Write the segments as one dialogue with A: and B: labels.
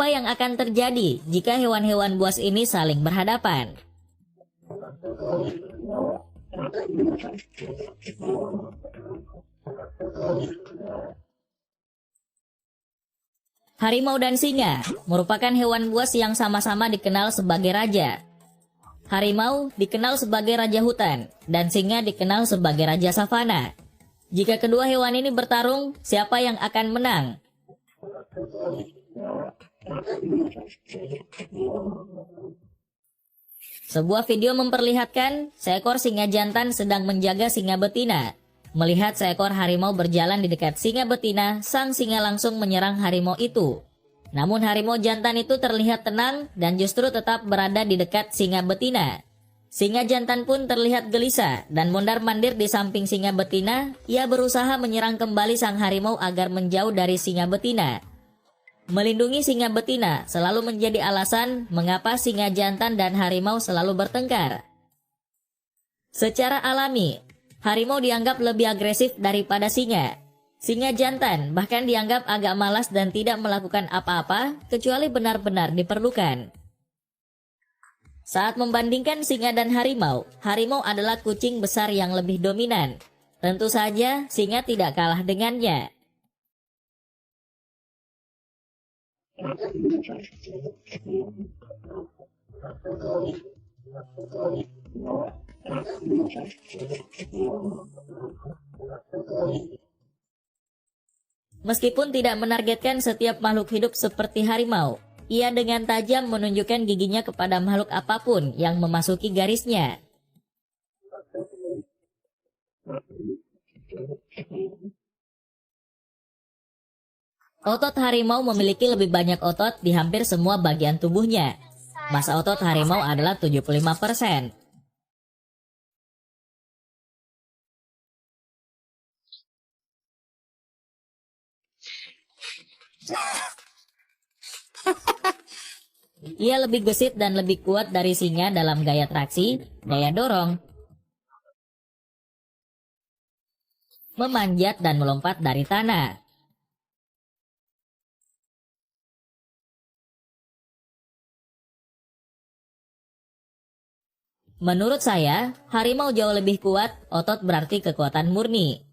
A: Apa yang akan terjadi jika hewan-hewan buas ini saling berhadapan? Harimau dan singa merupakan hewan buas yang sama-sama dikenal sebagai raja. Harimau dikenal sebagai raja hutan, dan singa dikenal sebagai raja savana. Jika kedua hewan ini bertarung, siapa yang akan menang? Sebuah video memperlihatkan seekor singa jantan sedang menjaga singa betina. Melihat seekor harimau berjalan di dekat singa betina, sang singa langsung menyerang harimau itu. Namun harimau jantan itu terlihat tenang dan justru tetap berada di dekat singa betina. Singa jantan pun terlihat gelisah dan mondar-mandir di samping singa betina. Ia berusaha menyerang kembali sang harimau agar menjauh dari singa betina. Melindungi singa betina selalu menjadi alasan mengapa singa jantan dan harimau selalu bertengkar. Secara alami, harimau dianggap lebih agresif daripada singa. Singa jantan bahkan dianggap agak malas dan tidak melakukan apa-apa kecuali benar-benar diperlukan. Saat membandingkan singa dan harimau, harimau adalah kucing besar yang lebih dominan. Tentu saja, singa tidak kalah dengannya. Meskipun tidak menargetkan setiap makhluk hidup seperti harimau, ia dengan tajam menunjukkan giginya kepada makhluk apapun yang memasuki garisnya. Otot harimau memiliki lebih banyak otot di hampir semua bagian tubuhnya. Massa otot harimau adalah 75%. Ia lebih gesit dan lebih kuat dari singa dalam gaya traksi, daya dorong, memanjat dan melompat dari tanah. Menurut saya, harimau jauh lebih kuat, otot berarti kekuatan murni.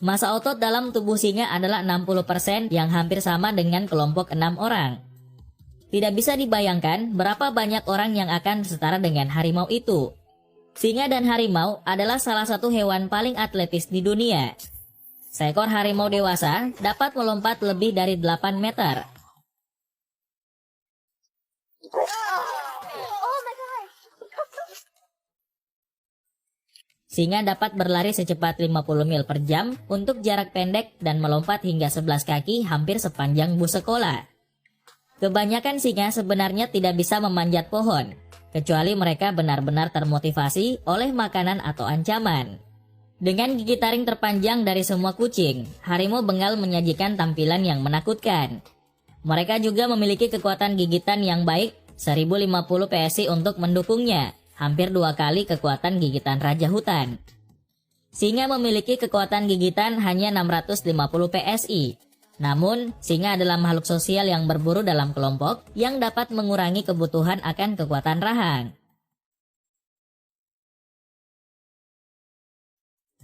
A: Massa otot dalam tubuh singa adalah 60% yang hampir sama dengan kelompok 6 orang. Tidak bisa dibayangkan berapa banyak orang yang akan setara dengan harimau itu. Singa dan harimau adalah salah satu hewan paling atletis di dunia. Seekor harimau dewasa dapat melompat lebih dari 8 meter. Singa dapat berlari secepat 50 mil per jam untuk jarak pendek dan melompat hingga 11 kaki hampir sepanjang bus sekolah. Kebanyakan singa sebenarnya tidak bisa memanjat pohon, kecuali mereka benar-benar termotivasi oleh makanan atau ancaman. Dengan gigi taring terpanjang dari semua kucing, harimau Bengal menyajikan tampilan yang menakutkan. Mereka juga memiliki kekuatan gigitan yang baik, 1050 PSI untuk mendukungnya, hampir 2 kali kekuatan gigitan raja hutan. Singa memiliki kekuatan gigitan hanya 650 PSI. Namun, singa adalah makhluk sosial yang berburu dalam kelompok yang dapat mengurangi kebutuhan akan kekuatan rahang.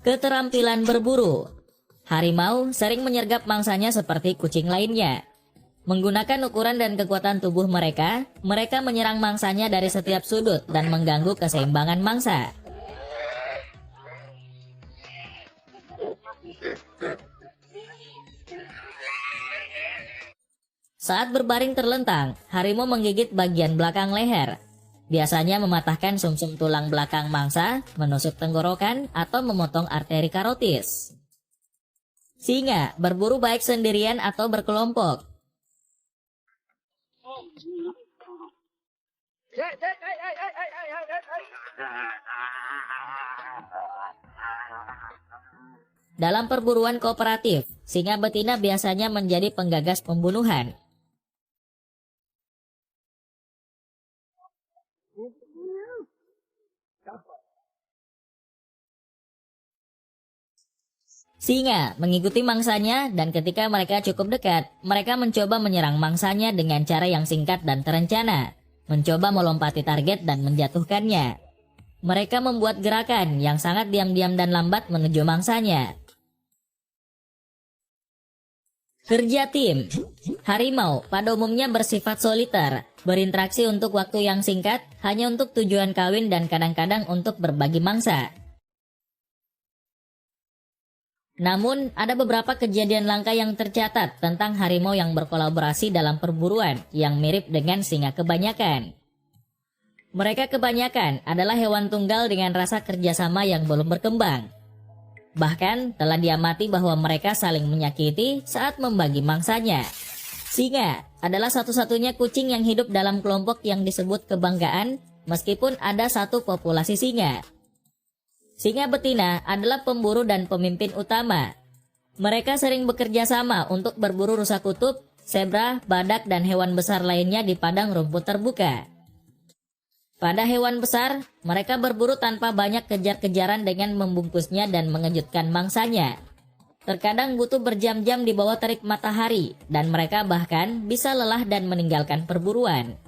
A: Keterampilan berburu. Harimau sering menyergap mangsanya seperti kucing lainnya. Menggunakan ukuran dan kekuatan tubuh mereka, mereka menyerang mangsanya dari setiap sudut dan mengganggu keseimbangan mangsa. Saat berbaring terlentang, harimau menggigit bagian belakang leher. Biasanya mematahkan sumsum tulang belakang mangsa, menusuk tenggorokan, atau memotong arteri karotis. Singa berburu baik sendirian atau berkelompok. Dalam perburuan kooperatif, singa betina biasanya menjadi penggagas pembunuhan. Singa mengikuti mangsanya dan ketika mereka cukup dekat, mereka mencoba menyerang mangsanya dengan cara yang singkat dan terencana, mencoba melompati target dan menjatuhkannya. Mereka membuat gerakan yang sangat diam-diam dan lambat menuju mangsanya. Kerja tim. Harimau pada umumnya bersifat soliter, berinteraksi untuk waktu yang singkat, hanya untuk tujuan kawin dan kadang-kadang untuk berbagi mangsa. Namun, ada beberapa kejadian langka yang tercatat tentang harimau yang berkolaborasi dalam perburuan yang mirip dengan singa kebanyakan. Mereka kebanyakan adalah hewan tunggal dengan rasa kerjasama yang belum berkembang. Bahkan telah diamati bahwa mereka saling menyakiti saat membagi mangsanya. Singa adalah satu-satunya kucing yang hidup dalam kelompok yang disebut kebanggaan, meskipun ada satu populasi singa. Singa betina adalah pemburu dan pemimpin utama. Mereka sering bekerja sama untuk berburu rusa kutub, zebra, badak, dan hewan besar lainnya di padang rumput terbuka. Pada hewan besar, mereka berburu tanpa banyak kejar-kejaran dengan membungkusnya dan mengejutkan mangsanya. Terkadang butuh berjam-jam di bawah terik matahari, dan mereka bahkan bisa lelah dan meninggalkan perburuan.